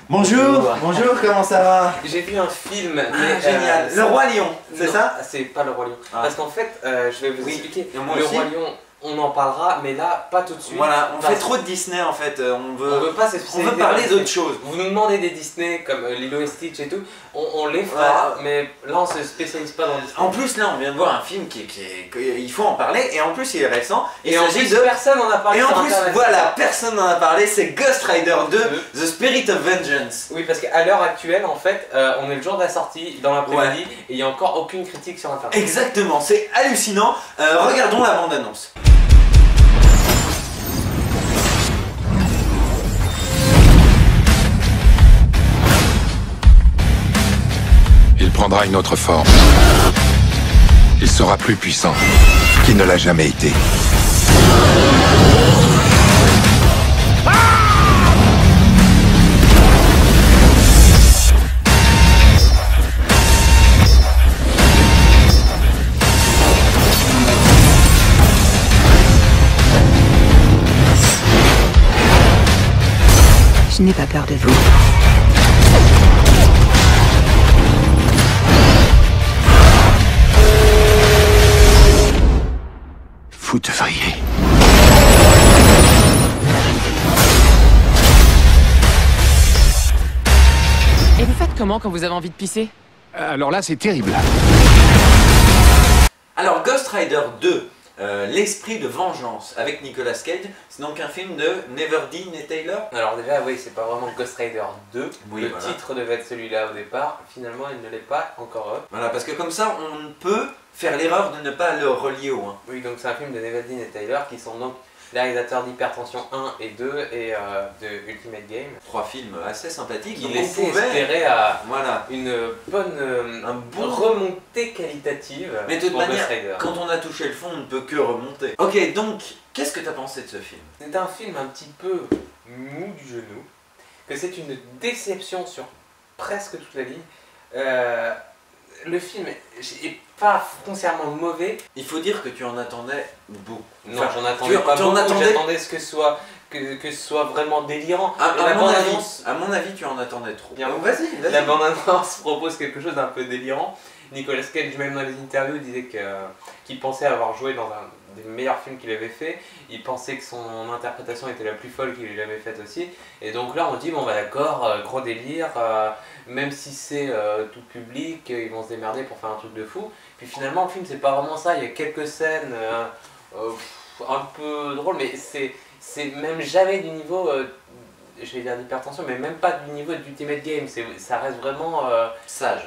Bonjour, bonjour, comment ça va? J'ai vu un film, mais génial. Le Roi Lion, c'est ça? C'est pas le Roi Lion. Parce qu'en fait, je vais vous expliquer. Le Roi Lion, on en parlera, mais là, pas tout de suite. Voilà, on fait trop de Disney en fait. On veut parler d'autres choses. Vous nous demandez des Disney comme Lilo et Stitch et tout, on les fera, mais là on se spécialise pas dans Disney. En plus, là, on vient de voir un film il faut en parler, et en plus, il est récent. Et en plus, personne n'en a parlé. Et en plus, voilà, personne n'en a parlé, c'est Ghost Rider 2, The Spirit of Vengeance. Oui, parce qu'à l'heure actuelle, en fait, on est le jour de la sortie, dans l'après-midi, et il n'y a encore aucune critique sur internet. Exactement, c'est hallucinant. Regardons la bande-annonce. Il prendra une autre forme. Il sera plus puissant qu'il ne l'a jamais été. Je n'ai pas peur de vous. Vous devriez. Et vous faites comment quand vous avez envie de pisser? Alors là, c'est terrible. Alors, Ghost Rider 2, l'esprit de vengeance, avec Nicolas Cage, c'est donc un film de Neverdeen et Taylor. Alors déjà, oui, c'est pas vraiment Ghost Rider 2, oui, le titre devait être celui-là au départ, finalement il ne l'est pas encore. Voilà, parce que comme ça, on peut faire l'erreur de ne pas le relier au 1. Oui, donc c'est un film de Neverdeen et Taylor qui sont donc les réalisateurs d'Hypertension 1 et 2 et de Ultimate Game. 3 films assez sympathiques. Qui laissaient espérer à une bonne remontée qualitative. Mais de toute manière, quand on a touché le fond, on ne peut que remonter. Ok, donc, qu'est-ce que tu as pensé de ce film? C'est un film un petit peu mou du genou, que c'est une déception sur presque toute la ligne. Le film est pas foncièrement mauvais. Il faut dire que tu en attendais beaucoup. Non, j'en attendais pas beaucoup, j'attendais que ce soit vraiment délirant. À mon avis, tu en attendais trop. Vas-y. La bande-annonce propose quelque chose d'un peu délirant. Nicolas Cage, même dans les interviews, disait qu'il pensait avoir joué dans un des meilleurs films qu'il avait fait. Il pensait que son interprétation était la plus folle qu'il ait jamais faite aussi. Et donc là, on dit, bon bah d'accord, gros délire, même si c'est tout public, ils vont se démerder pour faire un truc de fou. Puis finalement, le film, c'est pas vraiment ça. Il y a quelques scènes un peu drôles, mais c'est même jamais du niveau... je vais dire d'Hypertension, mais même pas du niveau d'Ultimate Game, ça reste vraiment sage.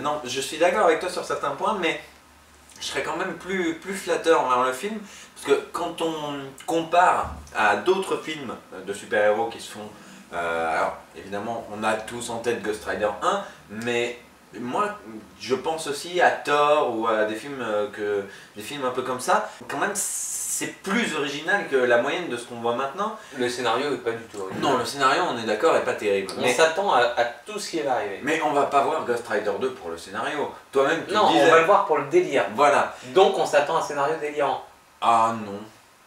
Non, je suis d'accord avec toi sur certains points, mais je serais quand même plus flatteur envers le film, parce que quand on compare à d'autres films de super-héros qui se font, alors évidemment on a tous en tête Ghost Rider 1, mais moi je pense aussi à Thor ou à des films un peu comme ça, quand même c'est plus original que la moyenne de ce qu'on voit maintenant. Le scénario est pas du tout original. Non, le scénario, on est d'accord, est pas terrible. On s'attend à tout ce qui va arriver. Mais on va pas voir Ghost Rider 2 pour le scénario. Toi-même, tu disais... Non, on va le voir pour le délire. Voilà. Donc on s'attend à un scénario délirant. Ah non.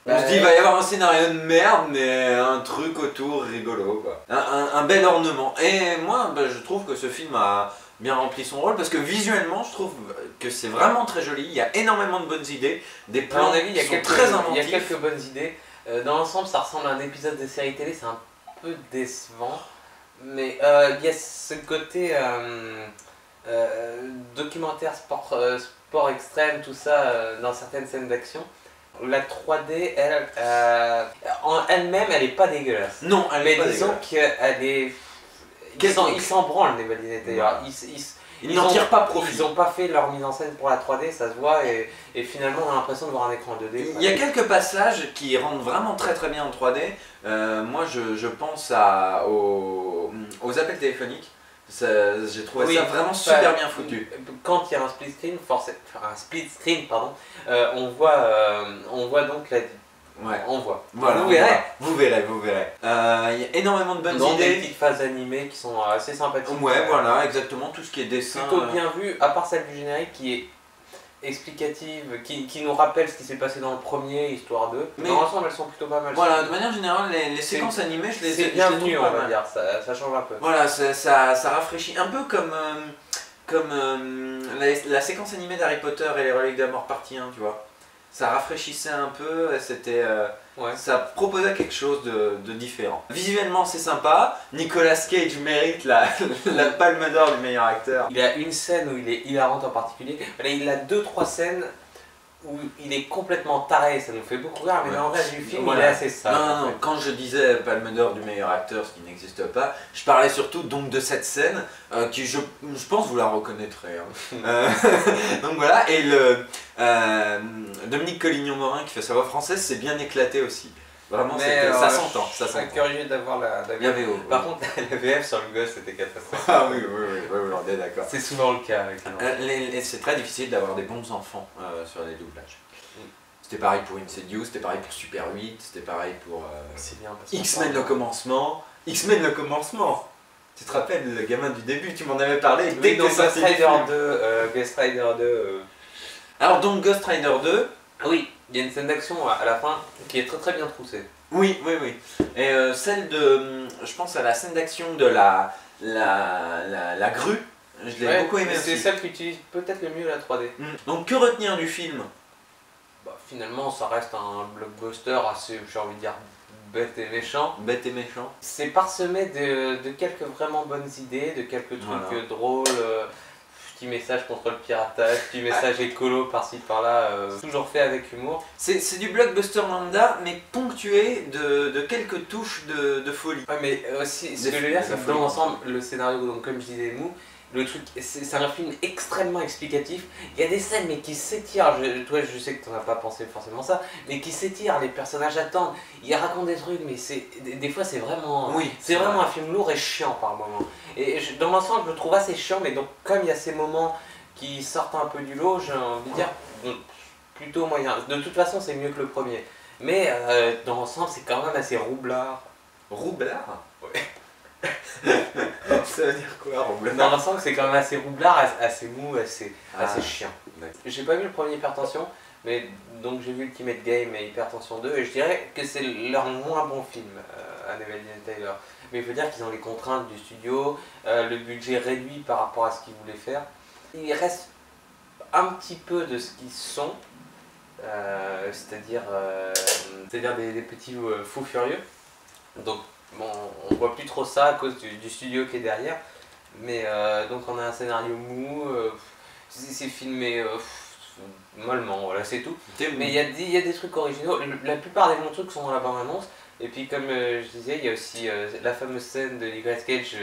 On se dit, il va y avoir un scénario de merde, mais un truc autour rigolo, quoi. Un bel ornement. Et moi, je trouve que ce film a bien rempli son rôle, parce que visuellement, je trouve que c'est vraiment très joli. Il y a énormément de bonnes idées, des plans sont très inventifs. Il y a quelques bonnes idées. Dans l'ensemble, ça ressemble à un épisode de série télé, c'est un peu décevant. Mais il y a ce côté documentaire, sport extrême, tout ça, dans certaines scènes d'action. La 3D, en elle-même, elle est pas dégueulasse. Non, elle est pas dégueulasse. Mais disons qu'elle est... Ils s'en branlent, les Neverdeen d'ailleurs. Ils n'en tirent pas profit. Ils n'ont pas fait leur mise en scène pour la 3D, ça se voit, et finalement on a l'impression de voir un écran 2D. Il y a quelques passages qui rendent vraiment très bien en 3D. Moi je pense aux appels téléphoniques. J'ai trouvé ça vraiment super bien foutu. Quand il y a un split screen, on voit donc la... Ouais. On voit. Voilà, vous verrez. Il y a énormément de bonnes idées. Des petites phases animées qui sont assez sympathiques. Ouais, voilà, exactement, tout ce qui est dessin. Plutôt bien vu, à part celle du générique qui est explicatives qui nous rappellent ce qui s'est passé dans le premier, histoire d'eux. Mais dans l'ensemble, elles sont plutôt pas mal. Voilà, de manière générale, les séquences animées, je les bienvenu, trouve on pas va mal. dire, ça change un peu. Voilà, ça rafraîchit un peu comme la séquence animée d'Harry Potter et les reliques de la mort partie 1, tu vois. Ça rafraîchissait un peu, ça proposait quelque chose de différent. Visuellement c'est sympa, Nicolas Cage mérite la palme d'or du meilleur acteur. Il a une scène où il est hilarant en particulier, il a 2-3 scènes où il est complètement taré, ça nous fait beaucoup rire, mais dans le reste du film il est assez sage. Non, quand je disais palme d'or du meilleur acteur, ce qui n'existe pas, je parlais surtout donc de cette scène qui je pense vous la reconnaîtrez. Hein. Donc voilà, et Dominique Collignon-Morin qui fait sa voix française s'est bien éclaté aussi. Vraiment, ça s'entend. Je serais curieux d'avoir la VO. Par contre, la VF sur le gosse c'était catastrophique. Ah oui, on est d'accord. C'est souvent le cas avec c'est très difficile d'avoir des bons enfants sur les doublages. C'était pareil pour Insidious, c'était pareil pour Super 8, c'était pareil pour X-Men le commencement. X-Men le commencement. Tu te rappelles le gamin du début, tu m'en avais parlé dès que Ghost Rider 2, Ghost Rider 2. Alors donc Ghost Rider 2. Oui, il y a une scène d'action à la fin qui est très très bien troussée. Oui. Et celle de, je pense à la scène d'action de la grue, je l'ai beaucoup aimé aussi. C'est celle qui utilise peut-être le mieux la 3D. Donc que retenir du film? Finalement ça reste un blockbuster assez, j'ai envie de dire, bête et méchant. Bête et méchant. C'est parsemé de quelques vraiment bonnes idées, de quelques trucs drôles. Petit message contre le piratage, petit message écolo par-ci par-là, toujours fait avec humour. C'est du blockbuster lambda, mais ponctué de quelques touches de folie. Ouais, mais aussi, ce que je veux dire, c'est que dans l'ensemble, le scénario, donc comme je disais, mou, le truc, c'est un film extrêmement explicatif. Il y a des scènes, mais qui s'étirent. Toi, je sais que tu n'as pas pensé forcément ça, mais qui s'étirent. Les personnages attendent, ils racontent des trucs, mais des fois, c'est vraiment, c'est vraiment un film lourd et chiant par moments. Et dans l'ensemble, je le trouve assez chiant, mais donc comme il y a ces moments qui sortent un peu du lot, j'ai envie de dire plutôt moyen. De toute façon, c'est mieux que le premier. Mais dans l'ensemble, c'est quand même assez roublard. Roublard? Ouais. Ça veut dire quoi, roublard? Dans l'ensemble, c'est quand même assez roublard, assez mou, assez chiant. J'ai pas vu le premier Hypertension, mais donc j'ai vu Ultimate Game et Hypertension 2, et je dirais que c'est leur moins bon film, Anne Evelyn Taylor. Mais il faut dire qu'ils ont les contraintes du studio, le budget réduit par rapport à ce qu'ils voulaient faire. Il reste un petit peu de ce qu'ils sont, c'est-à-dire des petits fous furieux. Donc bon, on voit plus trop ça à cause du studio qui est derrière. Mais donc on a un scénario mou, c'est filmé mollement, voilà, c'est tout. Mais il y a des trucs originaux, la plupart des bons trucs sont dans la bande-annonce. Et puis comme je disais, il y a aussi la fameuse scène de Nicolas Cage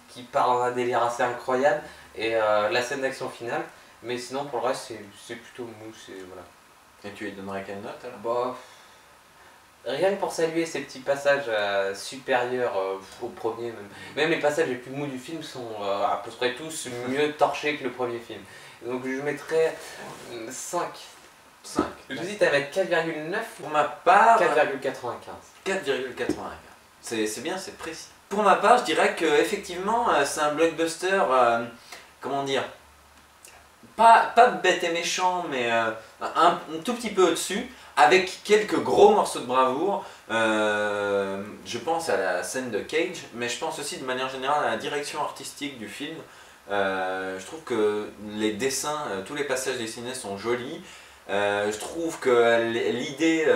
qui part dans un délire assez incroyable, et la scène d'action finale. Mais sinon pour le reste c'est plutôt mou, voilà. Et tu lui donnerais quelle note alors? Rien que pour saluer ces petits passages supérieurs au premier, même les passages les plus mous du film sont à peu près tous mieux torchés que le premier film. Donc je mettrais 5. 5. J'hésite à mettre 4,9. Pour ma part, 4,95. 4,95. C'est bien, c'est précis. Pour ma part, je dirais que effectivement, c'est un blockbuster, comment dire, pas bête et méchant, mais un tout petit peu au-dessus, avec quelques gros morceaux de bravoure. Je pense à la scène de Cage, mais je pense aussi de manière générale à la direction artistique du film. Je trouve que les dessins, tous les passages dessinés sont jolis. Je trouve que l'idée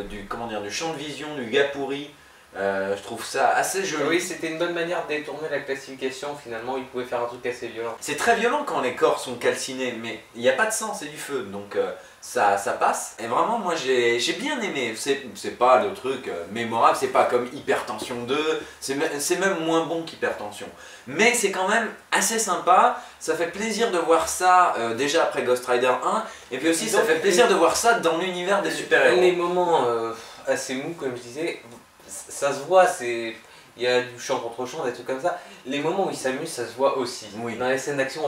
du champ de vision du gars pourri, je trouve ça assez joli. Oui, c'était une bonne manière de détourner la classification. Finalement, il pouvait faire un truc assez violent. C'est très violent quand les corps sont calcinés, mais il n'y a pas de sang, c'est du feu, donc ça passe. Et vraiment, moi j'ai bien aimé. C'est pas le truc mémorable, c'est pas comme Hypertension 2, c'est même moins bon qu'Hypertension. Mais c'est quand même assez sympa, ça fait plaisir de voir ça déjà après Ghost Rider 1, et puis aussi ça fait plaisir de voir ça dans l'univers des super-héros. Les moments assez mous, comme je disais, ça se voit, il y a du chant contre chant, des trucs comme ça. Les moments où ils s'amusent, ça se voit aussi. Oui. Dans les scènes d'action,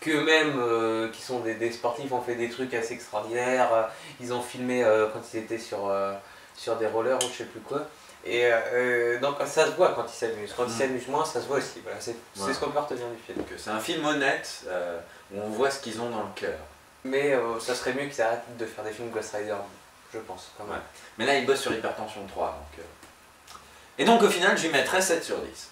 qu'eux-mêmes, qui sont des sportifs, ont fait des trucs assez extraordinaires. Ils ont filmé quand ils étaient sur des rollers ou je sais plus quoi. Et donc ça se voit quand il s'amuse. Quand il s'amuse moins, ça se voit aussi. Voilà, c'est ce qu'on peut retenir du film. Donc c'est un film honnête où on voit ce qu'ils ont dans le cœur. Mais ça serait mieux qu'ils arrêtent de faire des films Ghost Rider, je pense. Quand même. Ouais. Mais là, ils bossent sur Hypertension 3. Donc, Et donc au final, je lui mettrais 7 sur 10.